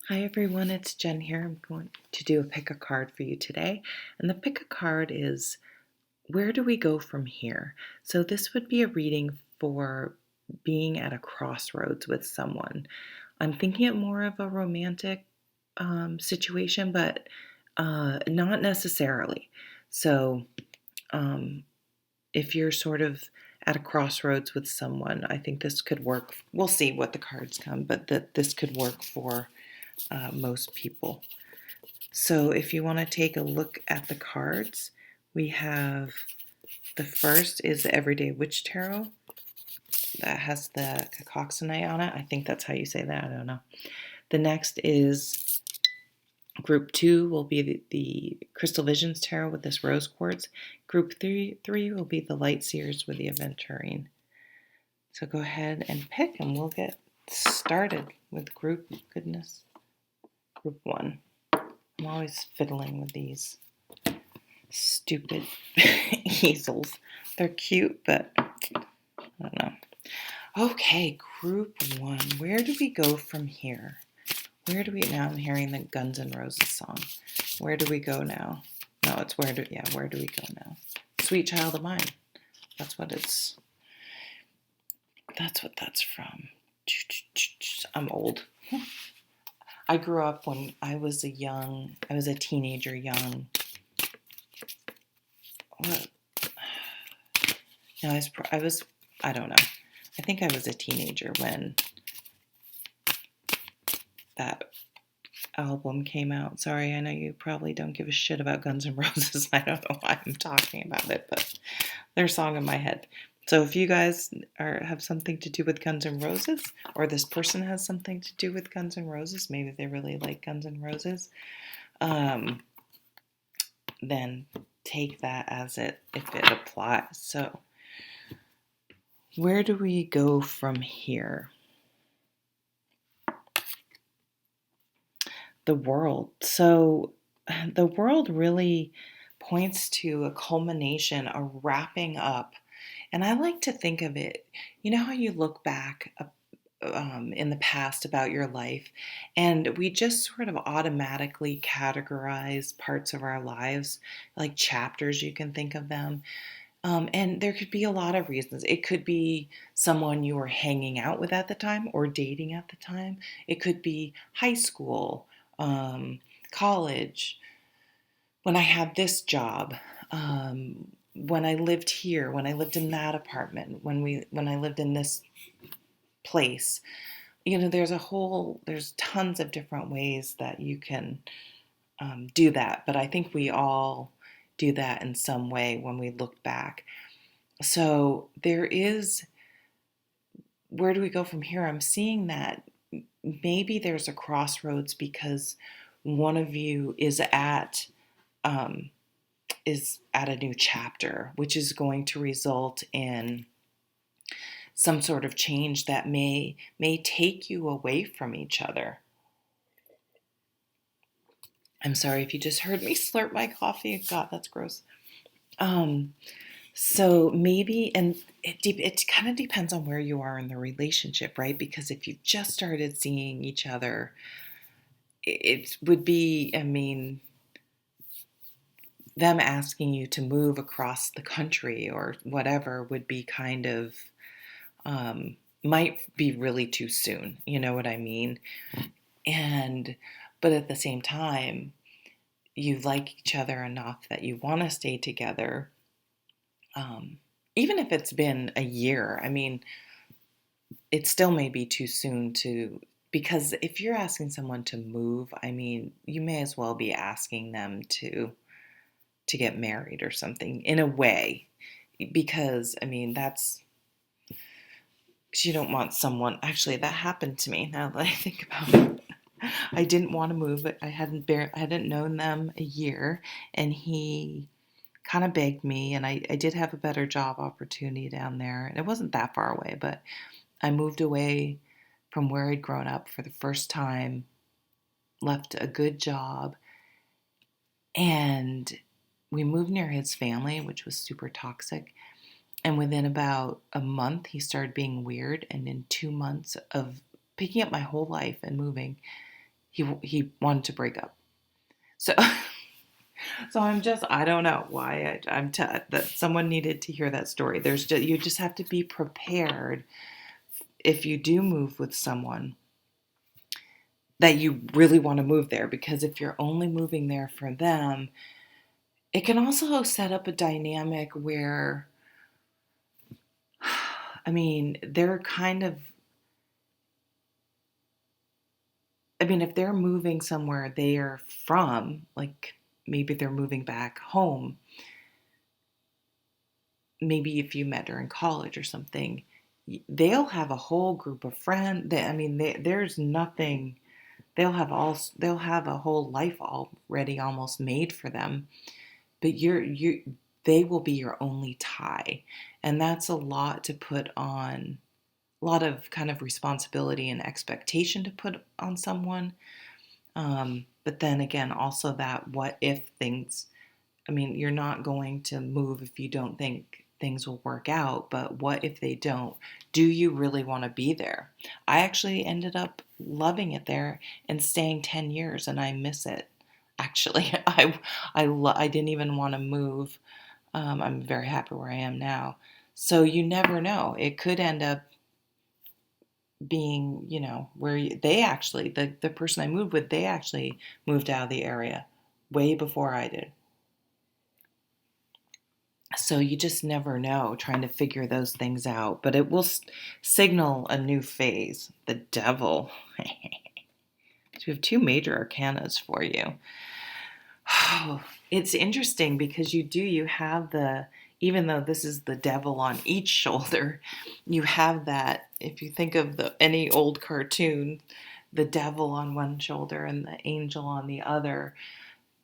Hi everyone, it's Jen here. I'm going to do a pick a card for you today. And the pick a card is where do we go from here? So this would be a reading for being at a crossroads with someone. I'm thinking it more of a romantic situation, but not necessarily. So um, if you're sort of at a crossroads with someone, I think this could work. We'll see what the cards come, but that this could work for most people. So if you want to take a look at the cards, we have the first is the Everyday Witch Tarot that has the cacoxanite on it. I think that's how you say that. I don't know. The next is Group 2 will be the Crystal Visions Tarot with this rose quartz. Group 3 will be the Light Seers with the Aventurine. So go ahead and pick and we'll get started with Group 1. I'm always fiddling with these stupid easels. They're cute, but I don't know. Okay, Group 1. Where do we go from here? Now I'm hearing the Guns N' Roses song. Where do we go now? No, it's where do we go now? Sweet Child of Mine. That's what that's from. I'm old. I grew up when I was a teenager, young. What? No, I don't know. I think I was a teenager when that album came out. Sorry, I know you probably don't give a shit about Guns N' Roses. I don't know why I'm talking about it, but they're a song in my head. So if you guys have something to do with Guns N' Roses, or this person has something to do with Guns N' Roses, maybe they really like Guns N' Roses, then take that as if it applies. So where do we go from here? The World. So the World really points to a culmination, a wrapping up. And I like to think of it, you know how you look back in the past about your life, and we just sort of automatically categorize parts of our lives, like chapters, you can think of them. And there could be a lot of reasons. It could be someone you were hanging out with at the time or dating at the time. It could be high school, college, when I had this job, when I lived here, when I lived in that apartment, when I lived in this place. You know, there's tons of different ways that you can do that. But I think we all do that in some way when we look back. So where do we go from here? I'm seeing that maybe there's a crossroads because one of you um, is at a new chapter, which is going to result in some sort of change that may take you away from each other. I'm sorry if you just heard me slurp my coffee. God, that's gross. So maybe, and it kind of depends on where you are in the relationship, right? Because if you've just started seeing each other, it would be, I mean, them asking you to move across the country or whatever would be kind of, might be really too soon. You know what I mean? But at the same time, you like each other enough that you want to stay together. Even if it's been a year, I mean, it still may be too soon because if you're asking someone to move, I mean, you may as well be asking them to get married or something in a way, because I mean, you don't want someone, actually that happened to me now that I think about it. I didn't want to move, but I hadn't known them a year, and he kind of begged me, and I did have a better job opportunity down there, and it wasn't that far away, but I moved away from where I'd grown up for the first time, left a good job, and we moved near his family, which was super toxic. And within about a month, he started being weird. And in 2 months of picking up my whole life and moving, he wanted to break up. So so I don't know why that someone needed to hear that story. You just have to be prepared if you do move with someone that you really want to move there, because if you're only moving there for them, it can also set up a dynamic where, I mean, they're kind of, I mean, if they're moving somewhere they are from, like maybe they're moving back home, maybe if you met her in college or something, they'll have a whole group of friends. There's nothing. They'll have a whole life already almost made for them, but they will be your only tie, and that's a lot to put on. A lot of kind of responsibility and expectation to put on someone. But then again, also that what if things, I mean, you're not going to move if you don't think things will work out, but what if they don't? Do you really want to be there? I actually ended up loving it there and staying 10 years, and I miss it. Actually, I didn't even want to move. I'm very happy where I am now. So you never know. It could end up being, where they actually, the person I moved with, they actually moved out of the area way before I did. So you just never know, trying to figure those things out. But it will signal a new phase. The devil. So we have two major arcanas for you. It's interesting because you have even though this is the devil on each shoulder, you have that, if you think of any old cartoon, the devil on one shoulder and the angel on the other,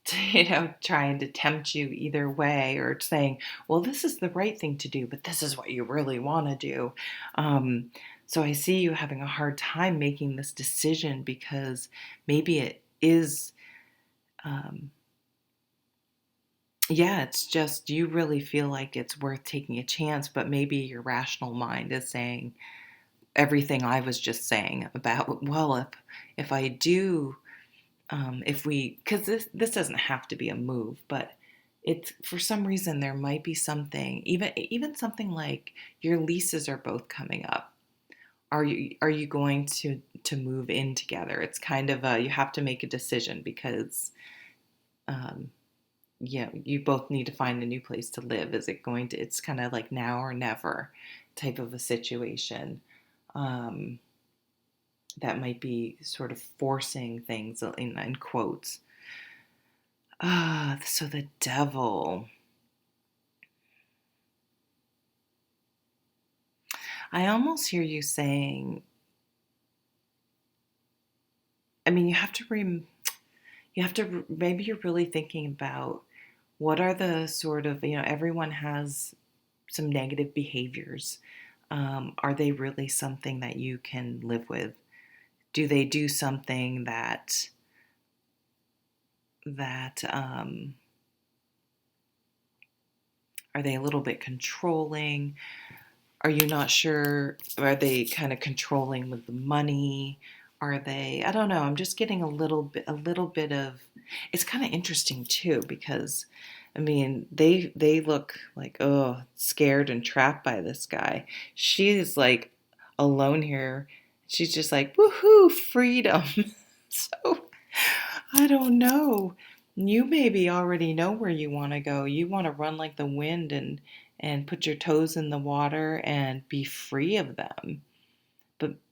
trying to tempt you either way, or saying, well, this is the right thing to do, but this is what you really want to do. So I see you having a hard time making this decision because maybe it is, it's just you really feel like it's worth taking a chance, but maybe your rational mind is saying everything I was just saying about, well, if I do, if we, because this doesn't have to be a move, but it's, for some reason there might be something, even something like your leases are both coming up. Are you going to move in together? It's kind of you have to make a decision because you both need to find a new place to live. It's kind of like now or never type of a situation. That might be sort of forcing things in quotes. So the devil. I almost hear you saying, I mean, maybe you're really thinking about what are the sort of, everyone has some negative behaviors. Are they really something that you can live with? Do they do something that are they a little bit controlling? Are you not sure? Are they kind of controlling with the money? Are they, I don't know. I'm just getting a little bit of, it's kind of interesting too, because I mean, they look like, oh, scared and trapped by this guy. She is like alone here. She's just like, woohoo, freedom. So I don't know. You maybe already know where you want to go. You want to run like the wind and put your toes in the water and be free of them.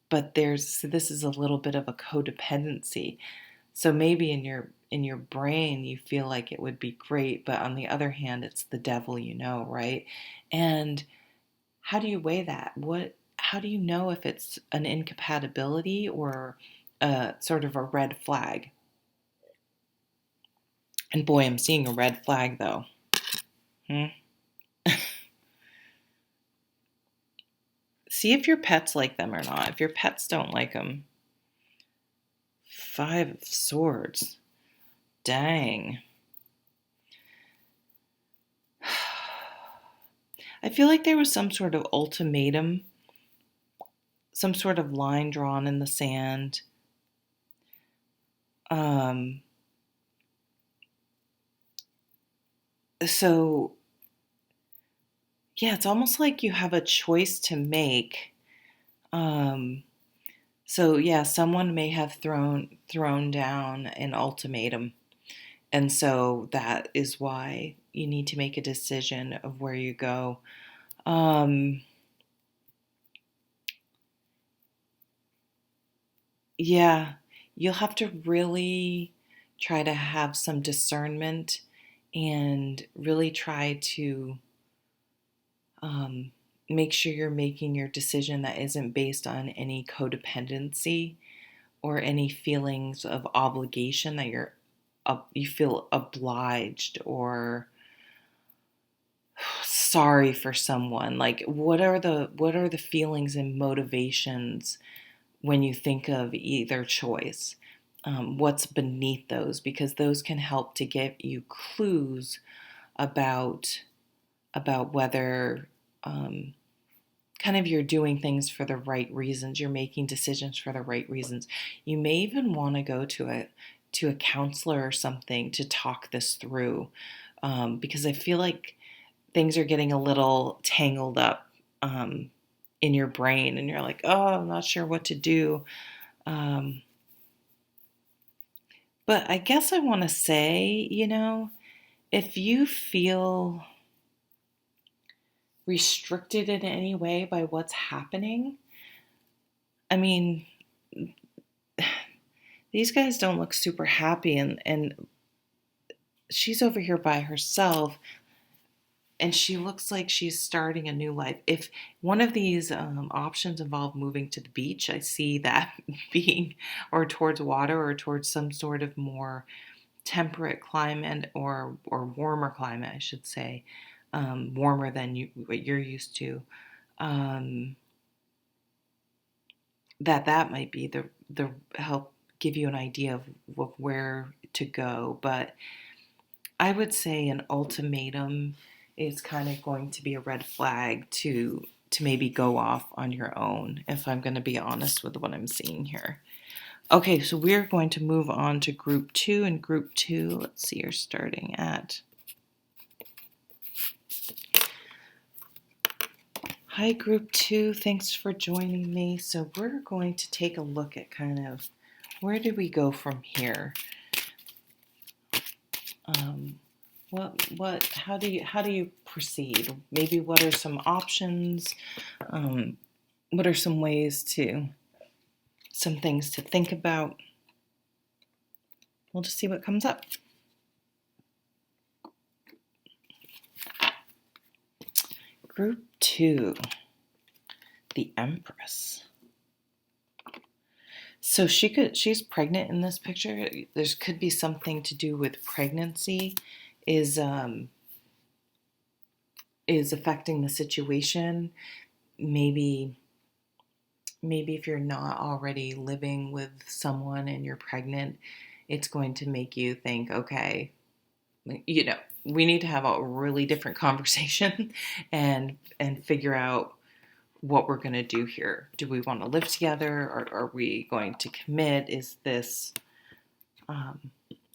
But this is a little bit of a codependency. So maybe in your brain you feel like it would be great, but on the other hand it's the devil, right? And how do you weigh that? How do you know if it's an incompatibility or sort of a red flag? And boy, I'm seeing a red flag though. See if your pets like them or not. If your pets don't like them. 5 of Swords. Dang. I feel like there was some sort of ultimatum, some sort of line drawn in the sand. Um, so yeah, it's almost like you have a choice to make. Um, so yeah, someone may have thrown down an ultimatum, and so that is why you need to make a decision of where you go. Um, yeah, you'll have to really try to have some discernment and really try to um, make sure you're making your decision that isn't based on any codependency or any feelings of obligation that you feel obliged or sorry for someone. Like what are the feelings and motivations when you think of either choice? What's beneath those? Because those can help to give you clues about whether um, kind of you're doing things for the right reasons, you're making decisions for the right reasons. You may even want to go to a counselor or something to talk this through, because I feel like things are getting a little tangled up in your brain, and you're like, oh, I'm not sure what to do. Um, but I guess I want to say, if you feel restricted in any way by what's happening, I mean, these guys don't look super happy, and she's over here by herself, and she looks like she's starting a new life. If one of these options involve moving to the beach, I see that being, or towards water, or towards some sort of more temperate climate, or warmer climate, I should say, warmer than what you're used to. Um, that might be the help give you an idea of where to go. But I would say an ultimatum is kind of going to be a red flag to maybe go off on your own, if I'm going to be honest with what I'm seeing here. Okay, so we're going to move on to group two. And group two, let's see, you're starting at. Hi, group two. Thanks for joining me. So we're going to take a look at kind of where do we go from here. Um, how do you proceed? Maybe what are some options? Um, what are some some things to think about? We'll just see what comes up. Group two, the Empress. So she's pregnant in this picture. There's could be something to do with pregnancy is affecting the situation. Maybe if you're not already living with someone and you're pregnant, it's going to make you think, okay, we need to have a really different conversation and figure out what we're going to do here. Do we want to live together, or are we going to commit? Is this,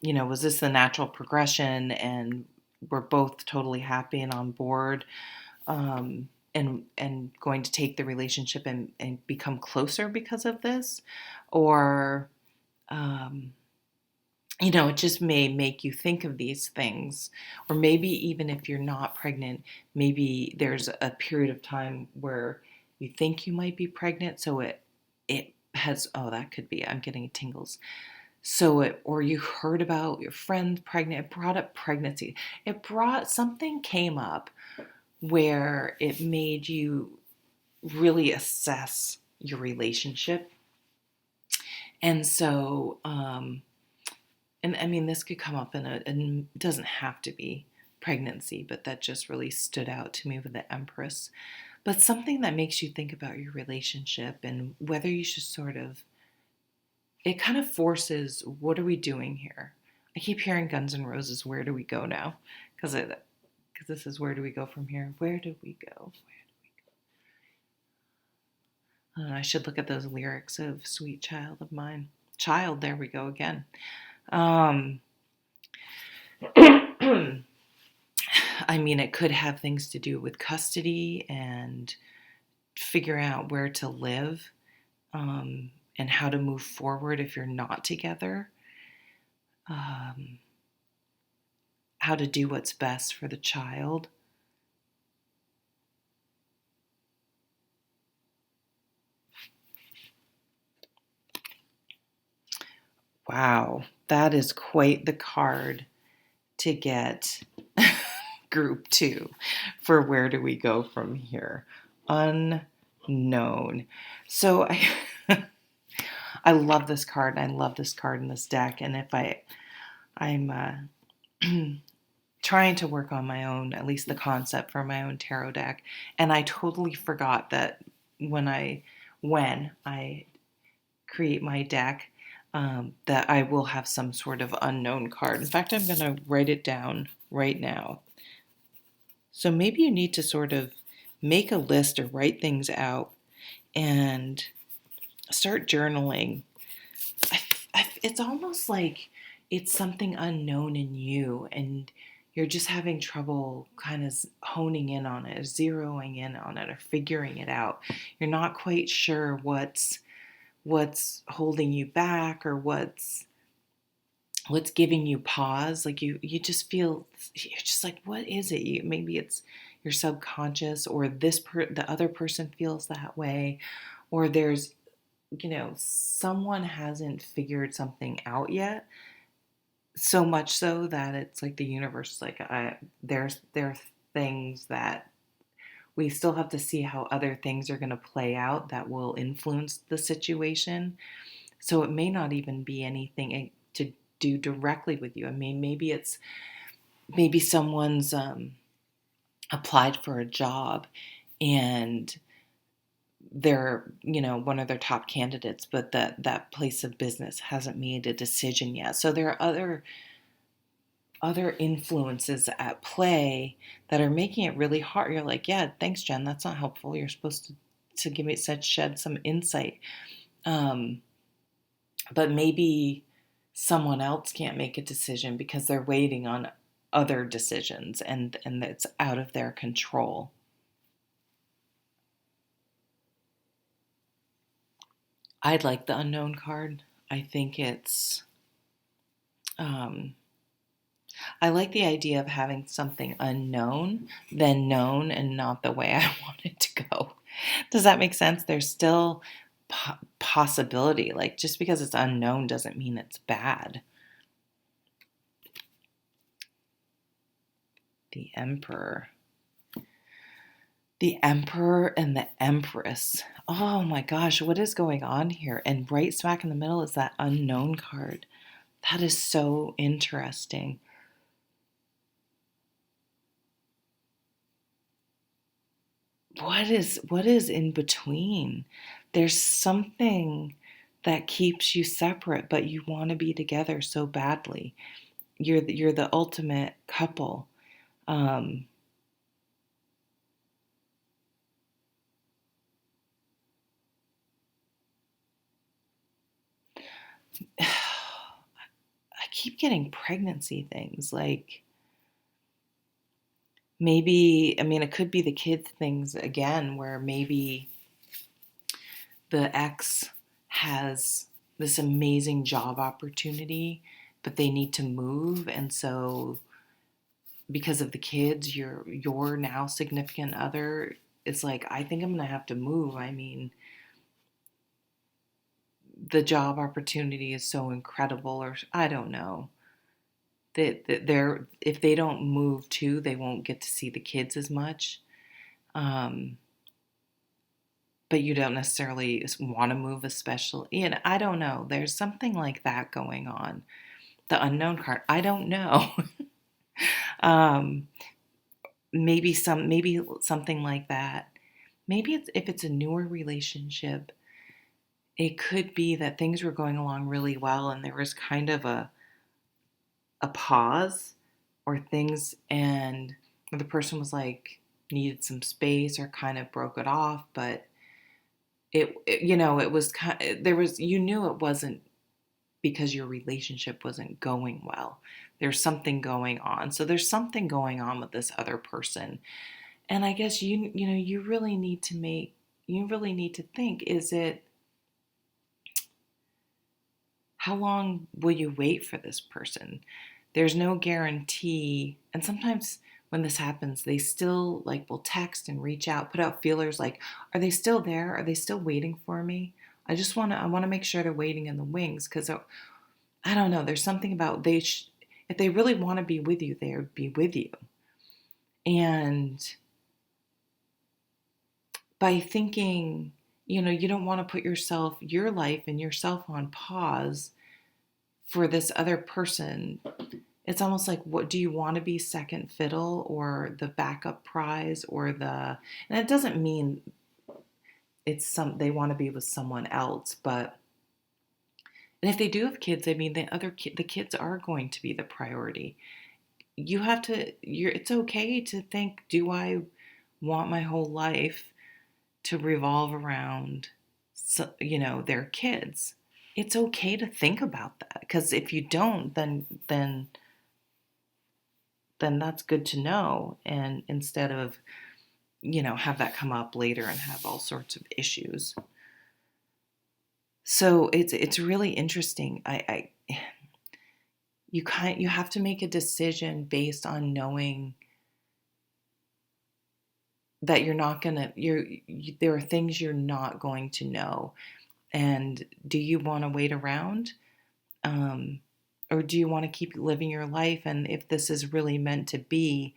was this the natural progression and we're both totally happy and on board, and going to take the relationship and become closer because of this? Or, it just may make you think of these things. Or maybe even if you're not pregnant, maybe there's a period of time where you think you might be pregnant. So it has, oh, that could be, I'm getting tingles. Or you heard about your friend pregnant, it brought up pregnancy. Something came up where it made you really assess your relationship. And so, and I mean, this could come up and it doesn't have to be pregnancy, but that just really stood out to me with the Empress. But something that makes you think about your relationship and whether you should it kind of forces, what are we doing here? I keep hearing Guns N' Roses, where do we go now? Because this is where do we go from here? Where do we go? I should look at those lyrics of Sweet Child of Mine. Child, there we go again. Um, I mean, it could have things to do with custody and figuring out where to live, and how to move forward if you're not together, um, how to do what's best for the child. Wow, that is quite the card to get group 2 for where do we go from here. Unknown. So I love this card, and I love this card in this deck. And if I'm trying to work on my own, at least the concept for my own tarot deck, and I totally forgot that when I create my deck, that I will have some sort of unknown card. In fact, I'm going to write it down right now. So maybe you need to sort of make a list or write things out and start journaling. It's almost like it's something unknown in you, and you're just having trouble kind of honing in on it, or zeroing in on it, or figuring it out. You're not quite sure what's holding you back, or what's giving you pause. Like you just feel, you're just like, what is it? Maybe it's your subconscious, or the other person feels that way, or there's, someone hasn't figured something out yet. So much so that it's like the universe is like, there are things that we still have to see how other things are going to play out that will influence the situation. So it may not even be anything to do directly with you. I mean, maybe someone's applied for a job, and they're, one of their top candidates, but that place of business hasn't made a decision yet. So there are other influences at play that are making it really hard. You're like, yeah, thanks, Jen. That's not helpful. You're supposed to give me shed some insight. But maybe someone else can't make a decision because they're waiting on other decisions, and it's out of their control. I like the unknown card. I think it's, I like the idea of having something unknown than known, and not the way I want it to go. Does that make sense? There's still possibility. Like, just because it's unknown doesn't mean it's bad. The Emperor. The Emperor and the Empress. Oh my gosh, what is going on here? And right smack in the middle is that unknown card. That is so interesting. What is in between? There's something that keeps you separate, but you want to be together so badly. You're the ultimate couple. Um, I keep getting pregnancy things, like maybe, I mean, it could be the kids things again, where maybe the ex has this amazing job opportunity, but they need to move, and so because of the kids, your now significant other is like, I think I'm gonna have to move. I mean, the job opportunity is so incredible, or I don't know. That they're, if they don't move too, they won't get to see the kids as much. Um, but you don't necessarily want to move, especially, I don't know. There's something like that going on. The unknown card, I don't know. um, maybe something like that. Maybe if it's a newer relationship, it could be that things were going along really well, and there was kind of a pause, or things, and the person was like, needed some space, or kind of broke it off, but it was kind of, there was, you knew it wasn't because your relationship wasn't going well. There's something going on. So there's something going on with this other person. And I guess you really need to think, is it, how long will you wait for this person? There's no guarantee. And sometimes when this happens, they still like will text and reach out, put out feelers like, are they still there? Are they still waiting for me? I want to make sure they're waiting in the wings, because I don't know. There's something about if they really want to be with you, they would be with you. And by thinking, you don't want to put your life and yourself on pause for this other person. It's almost like, what do you want to be, second fiddle or the backup prize and it doesn't mean they want to be with someone else, but, and if they do have kids, I mean, the kids are going to be the priority. It's okay to think, do I want my whole life to revolve around, their kids? It's okay to think about that, because if you don't, then that's good to know. And instead of, have that come up later and have all sorts of issues. So it's really interesting. You have to make a decision based on knowing that there are things you're not going to know. And do you want to wait around? Or do you want to keep living your life? And if this is really meant to be,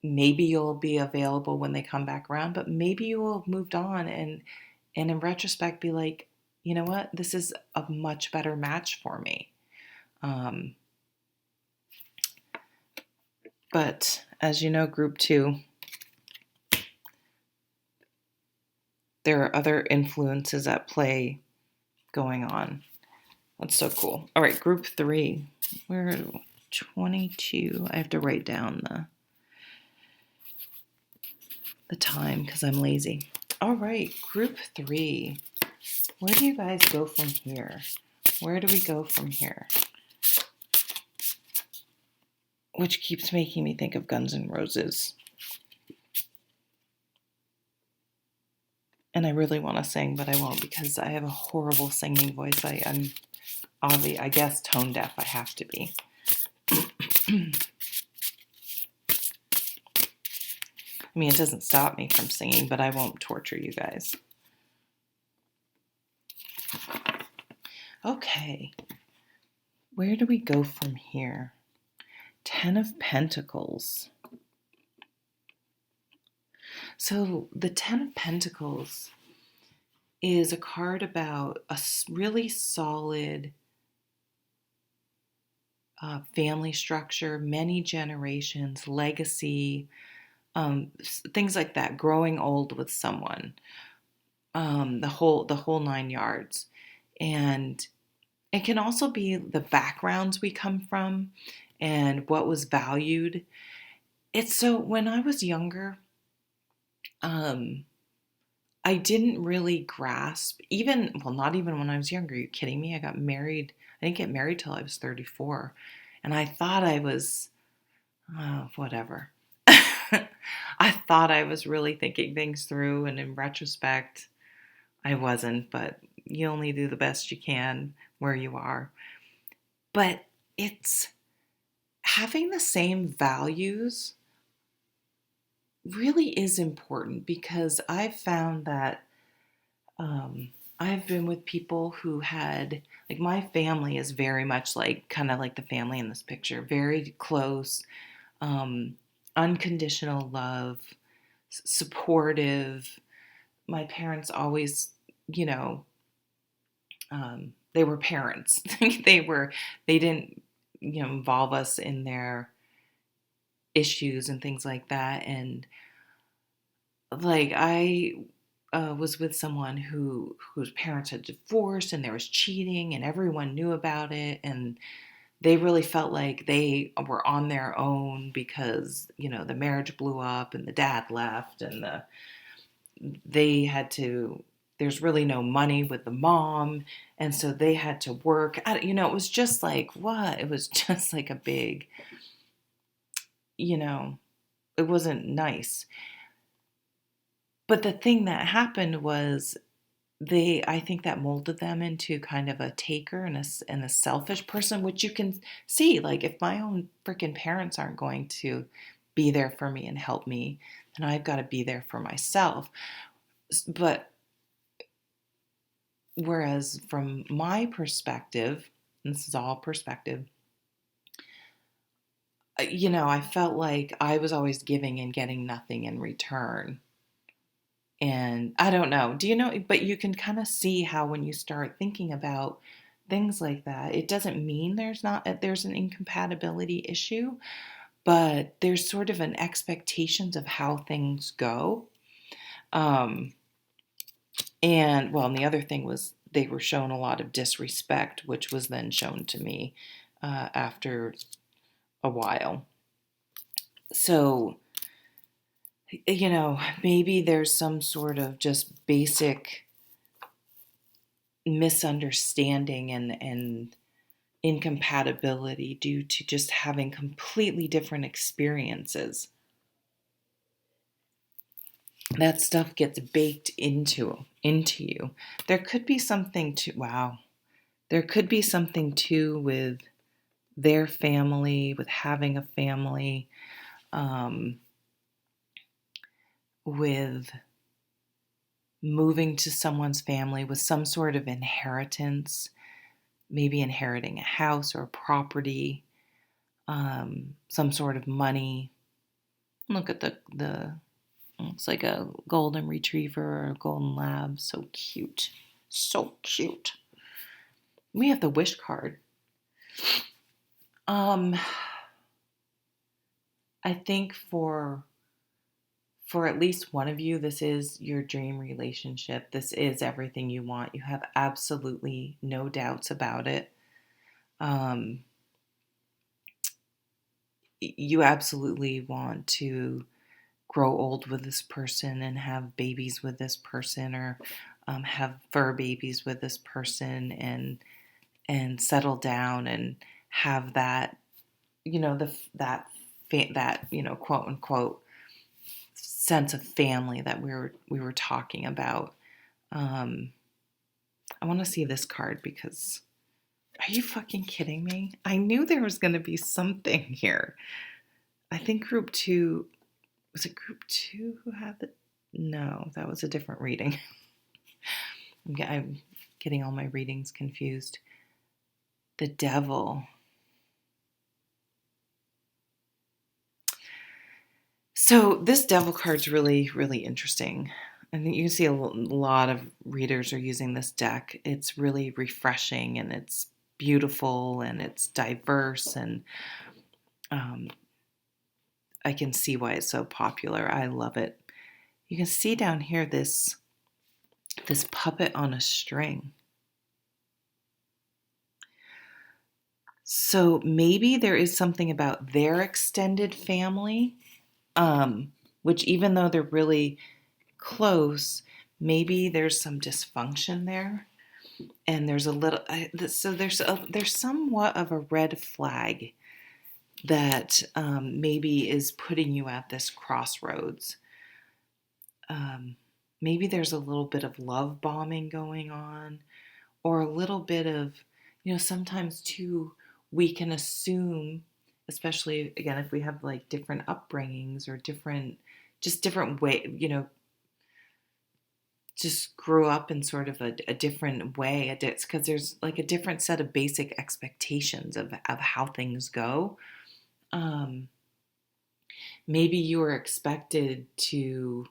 maybe you'll be available when they come back around, but maybe you will have moved on and in retrospect be like, you know what, this is a much better match for me. But as you know, group 2, there are other influences at play going on. That's so cool. All right, group 3. We're 22. I have to write down the time because I'm lazy. All right, group 3. Where do you guys go from here? Where do we go from here? Which keeps making me think of Guns N' Roses. And I really want to sing, but I won't because I have a horrible singing voice. I'm I guess tone deaf. I have to be. I mean, it doesn't stop me from singing, but I won't torture you guys. Okay. Where do we go from here? 10 of Pentacles. So the 10 of Pentacles is a card about a really solid family structure, many generations, legacy, things like that, growing old with someone, the whole 9 yards. And it can also be the backgrounds we come from and what was valued. It's so when I was younger, I didn't really grasp, not even when I was younger. Are you kidding me? I didn't get married till I was 34. And I thought I was, whatever. I thought I was really thinking things through. And in retrospect, I wasn't. But you only do the best you can where you are. But it's having the same values really is important, because I've found that I've been with people who had, like, my family is very much kind of like the family in this picture, very close, unconditional love, supportive. My parents always, they were parents. They didn't, involve us in their issues and things like that. And like I was with someone whose parents had divorced, and there was cheating, and everyone knew about it, and they really felt like they were on their own because the marriage blew up and the dad left, and they had to there's really no money with the mom, and so they had to work. It was just like, what? It was just like a big, it wasn't nice. But the thing that happened was I think that molded them into kind of a taker and a selfish person, which you can see. Like, if my own freaking parents aren't going to be there for me and help me, then I've got to be there for myself. But whereas from my perspective, and this is all perspective, I felt like I was always giving and getting nothing in return. And I don't know. Do you know? But you can kind of see how when you start thinking about things like that, it doesnn't mean there's an incompatibility issue, but there's sort of an expectations of how things go. Um, and the other thing was they were shown a lot of disrespect, which was then shown to me after a while. So, maybe there's some sort of just basic misunderstanding and incompatibility due to just having completely different experiences. That stuff gets baked into you. There could be something to There could be something too with their family, with having a family, with moving to someone's family with some sort of inheritance, maybe inheriting a house or a property, some sort of money. Look at the looks like a golden retriever or a golden lab. So cute. So cute. We have the wish card. I think for at least one of you, this is your dream relationship. This is everything you want. You have absolutely no doubts about it. You absolutely want to grow old with this person and have babies with this person, or have fur babies with this person, and settle down and have that, that quote unquote sense of family that we were talking about. I want to see this card because, are you fucking kidding me? I knew there was going to be something here. I think group 2, was it group 2 who had the, no, that was a different reading. I'm getting all my readings confused. The Devil. So this Devil card's really, really interesting. I think you can see a lot of readers are using this deck. It's really refreshing, and it's beautiful, and it's diverse, and I can see why it's so popular. I love it. You can see down here this puppet on a string. So maybe there is something about their extended family, which, even though they're really close, maybe there's some dysfunction there, and there's a little. So there's somewhat of a red flag that maybe is putting you at this crossroads. Maybe there's a little bit of love bombing going on, or a little bit of, sometimes too, we can assume, especially again, if we have like different upbringings or different way, just grew up in sort of a different way. It's because there's like a different set of basic expectations of how things go. Maybe you were expected to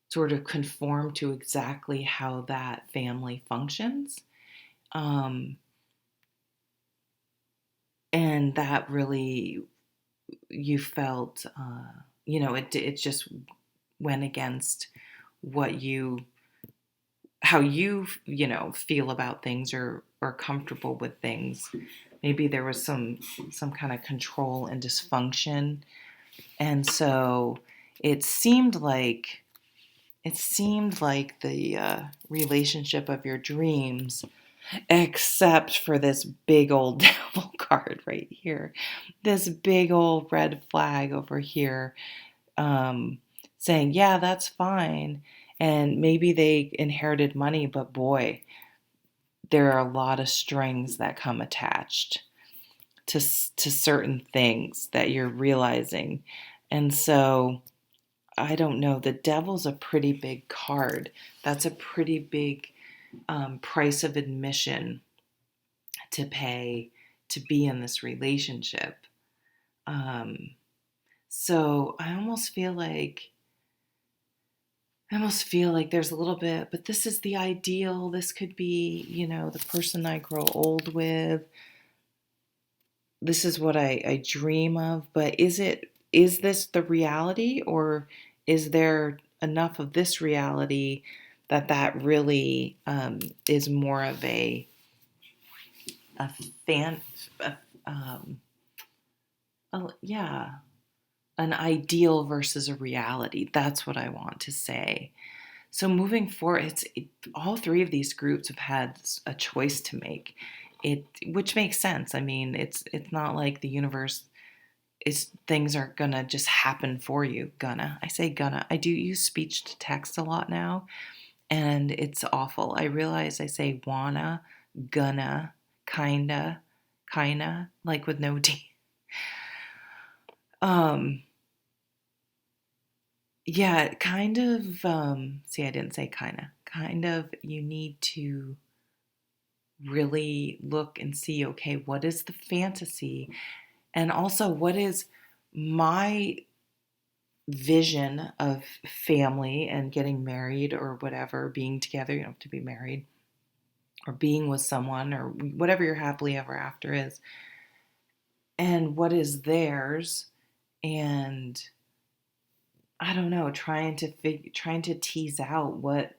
sort of conform to exactly how that family functions. And that really, you felt, it just went against how you feel about things, or comfortable with things. Maybe there was some kind of control and dysfunction. And so it seemed like it seemed like the relationship of your dreams, except for this big old devil card right here, this big old red flag over here, saying, yeah, that's fine. And maybe they inherited money, but boy, there are a lot of strings that come attached to certain things that you're realizing. And so I don't know, the devil's a pretty big card. That's a pretty big price of admission to pay to be in this relationship. Um, so I almost feel like there's a little bit, but this is the ideal. This could be, the person I grow old with. This is what I dream of. But is this the reality, or is there enough of this reality that really is more of a fan, a, um, yeah, an ideal versus a reality. That's what I want to say. So moving forward, all three of these groups have had a choice to make, which makes sense. I mean, it's not like the universe is things are gonna just happen for you. I say gonna. I do use speech to text a lot now, and it's awful. I realize I say wanna, gonna, kinda, like with no D. Um, yeah, kind of. See, I didn't say kinda. Kind of, you need to really look and see, okay, what is the fantasy? And also, what is my vision of family and getting married or whatever, being together, you don't have to be married, or being with someone or whatever your happily ever after is, and what is theirs, and I don't know, trying to tease out what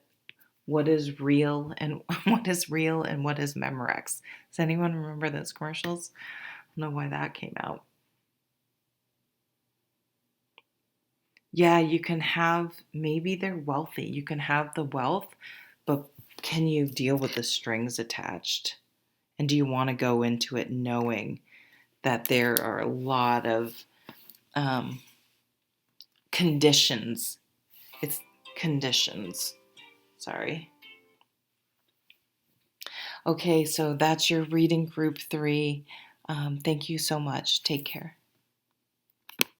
is real and what is real and what is Memorex. Does anyone remember those commercials? I don't know why that came out. Yeah, you can have, maybe they're wealthy. You can have the wealth, but can you deal with the strings attached? And do you want to go into it knowing that there are a lot of um, conditions? It's conditions. Sorry. Okay, so that's your reading group 3. Thank you so much. Take care.